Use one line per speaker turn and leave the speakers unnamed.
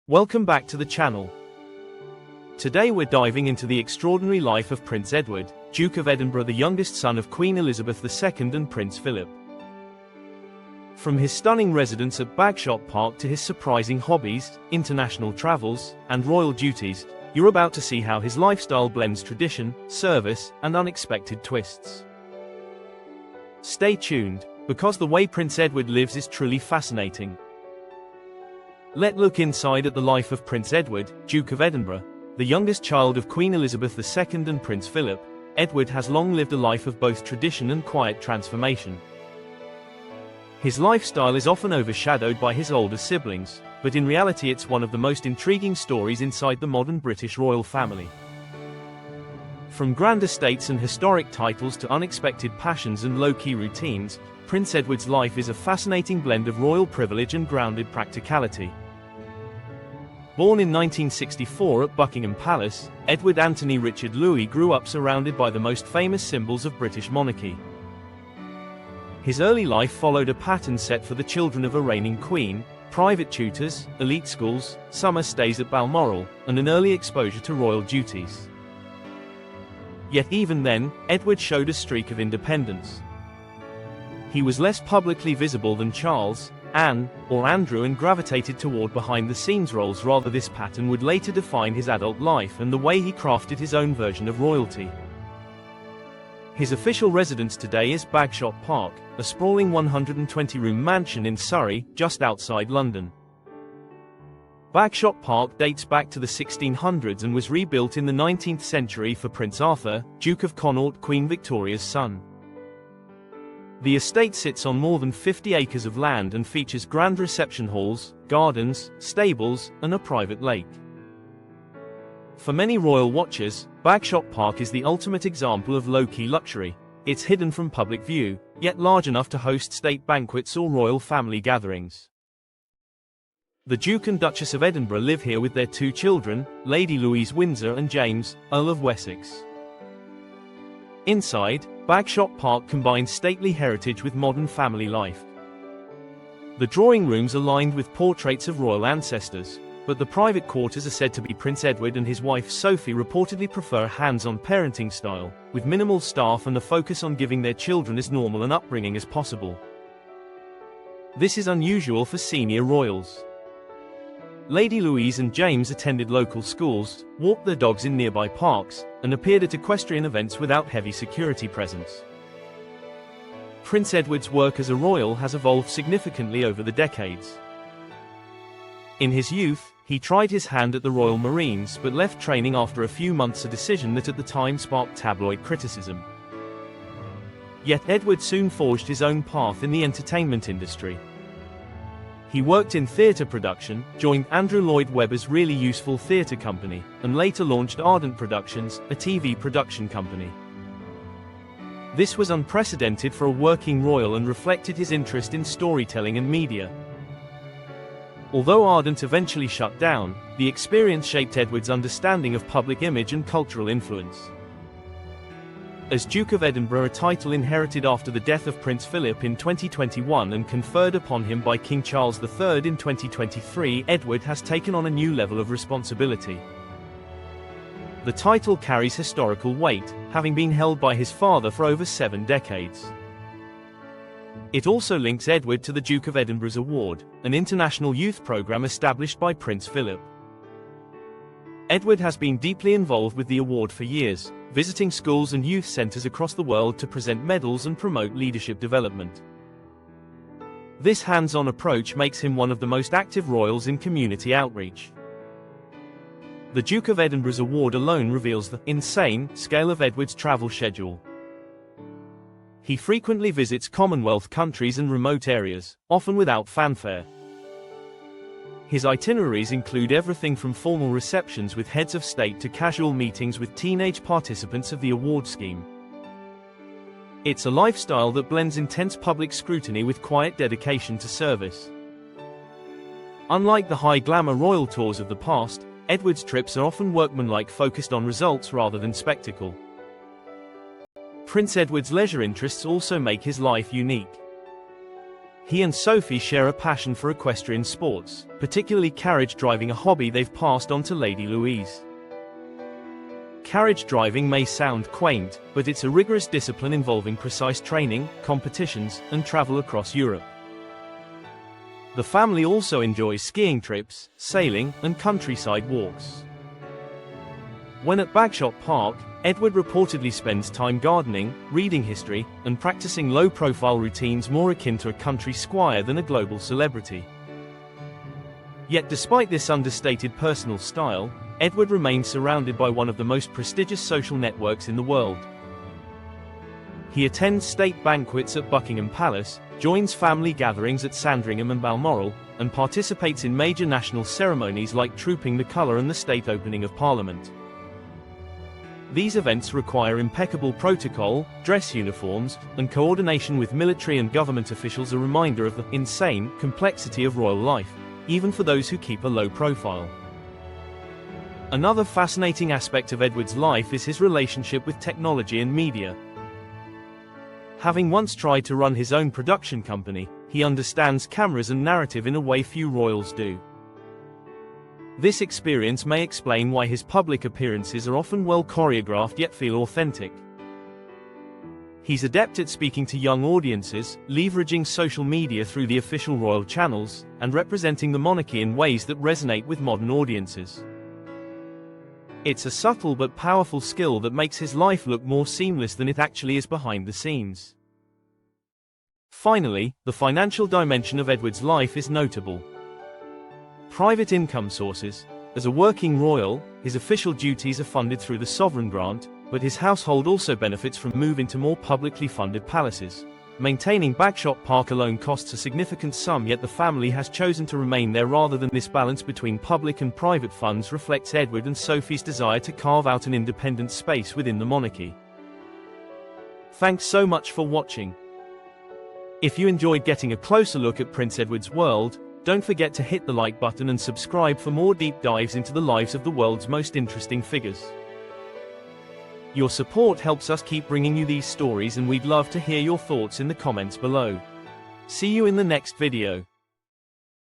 Welcome back to the channel. Today we're diving into the extraordinary life of Prince Edward, Duke of Edinburgh, the youngest son of Queen Elizabeth II and Prince Philip. From his stunning residence at Bagshot Park to his surprising hobbies, international travels, and royal duties, you're about to see how his lifestyle blends tradition, service, and unexpected twists. Stay tuned, because the way Prince Edward lives is truly fascinating. Let's look inside at the life of Prince Edward, Duke of Edinburgh, the youngest child of Queen Elizabeth II and Prince Philip. Edward has long lived a life of both tradition and quiet transformation. His lifestyle is often overshadowed by his older siblings, but in reality it's one of the most intriguing stories inside the modern British royal family. From grand estates and historic titles to unexpected passions and low-key routines, Prince Edward's life is a fascinating blend of royal privilege and grounded practicality. Born in 1964 at Buckingham Palace, Edward Anthony Richard Louis grew up surrounded by the most famous symbols of British monarchy. His early life followed a pattern set for the children of a reigning queen: private tutors, elite schools, summer stays at Balmoral, and an early exposure to royal duties. Yet even then, Edward showed a streak of independence. He was less publicly visible than Charles, Anne, or Andrew and gravitated toward behind-the-scenes roles rather. This pattern would later define his adult life and the way he crafted his own version of royalty. His official residence today is Bagshot Park, a sprawling 120-room mansion in Surrey, just outside London. Bagshot Park dates back to the 1600s and was rebuilt in the 19th century for Prince Arthur, Duke of Connaught, Queen Victoria's son. The estate sits on more than 50 acres of land and features grand reception halls, gardens, stables, and a private lake. For many royal watchers, Bagshot Park is the ultimate example of low-key luxury. It's hidden from public view, yet large enough to host state banquets or royal family gatherings. The Duke and Duchess of Edinburgh live here with their two children, Lady Louise Windsor and James, Earl of Wessex. Inside, Bagshot Park combines stately heritage with modern family life. The drawing rooms are lined with portraits of royal ancestors, but the private quarters are said to be Prince Edward and his wife Sophie reportedly prefer a hands-on parenting style, with minimal staff and a focus on giving their children as normal an upbringing as possible. This is unusual for senior royals. Lady Louise and James attended local schools, walked their dogs in nearby parks, and appeared at equestrian events without heavy security presence. Prince Edward's work as a royal has evolved significantly over the decades. In his youth, he tried his hand at the Royal Marines but left training after a few months, a decision that at the time sparked tabloid criticism. Yet Edward soon forged his own path in the entertainment industry. He worked in theatre production, joined Andrew Lloyd Webber's Really Useful Theatre Company, and later launched Ardent Productions, a TV production company. This was unprecedented for a working royal and reflected his interest in storytelling and media. Although Ardent eventually shut down, the experience shaped Edward's understanding of public image and cultural influence. As Duke of Edinburgh, a title inherited after the death of Prince Philip in 2021 and conferred upon him by King Charles III in 2023, Edward has taken on a new level of responsibility. The title carries historical weight, having been held by his father for over 7 decades. It also links Edward to the Duke of Edinburgh's Award, an international youth program established by Prince Philip. Edward has been deeply involved with the award for years, visiting schools and youth centers across the world to present medals and promote leadership development. This hands-on approach makes him one of the most active royals in community outreach. The Duke of Edinburgh's award alone reveals the insane scale of Edward's travel schedule. He frequently visits Commonwealth countries and remote areas, often without fanfare. His itineraries include everything from formal receptions with heads of state to casual meetings with teenage participants of the award scheme. It's a lifestyle that blends intense public scrutiny with quiet dedication to service. Unlike the high-glamour royal tours of the past, Edward's trips are often workmanlike, focused on results rather than spectacle. Prince Edward's leisure interests also make his life unique. He and Sophie share a passion for equestrian sports, particularly carriage driving, a hobby they've passed on to Lady Louise. Carriage driving may sound quaint, but it's a rigorous discipline involving precise training, competitions, and travel across Europe. The family also enjoys skiing trips, sailing, and countryside walks. When at Bagshot Park, Edward reportedly spends time gardening, reading history, and practicing low-profile routines more akin to a country squire than a global celebrity. Yet despite this understated personal style, Edward remains surrounded by one of the most prestigious social networks in the world. He attends state banquets at Buckingham Palace, joins family gatherings at Sandringham and Balmoral, and participates in major national ceremonies like Trooping the Colour and the state opening of Parliament. These events require impeccable protocol, dress uniforms, and coordination with military and government officials, a reminder of the insane complexity of royal life, even for those who keep a low profile. Another fascinating aspect of Edward's life is his relationship with technology and media. Having once tried to run his own production company, he understands cameras and narrative in a way few royals do. This experience may explain why his public appearances are often well choreographed yet feel authentic. He's adept at speaking to young audiences, leveraging social media through the official royal channels, and representing the monarchy in ways that resonate with modern audiences. It's a subtle but powerful skill that makes his life look more seamless than it actually is behind the scenes. Finally, the financial dimension of Edward's life is notable. Private income sources. As a working royal, his official duties are funded through the sovereign grant, but his household also benefits from moving to more publicly funded palaces. Maintaining Bagshot Park alone costs a significant sum, yet the family has chosen to remain there rather than. This balance between public and private funds reflects Edward and Sophie's desire to carve out an independent space within the monarchy. Thanks so much for watching. If you enjoyed getting a closer look at Prince Edward's world, don't forget to hit the like button and subscribe for more deep dives into the lives of the world's most interesting figures. Your support helps us keep bringing you these stories, and we'd love to hear your thoughts in the comments below. See you in the next video.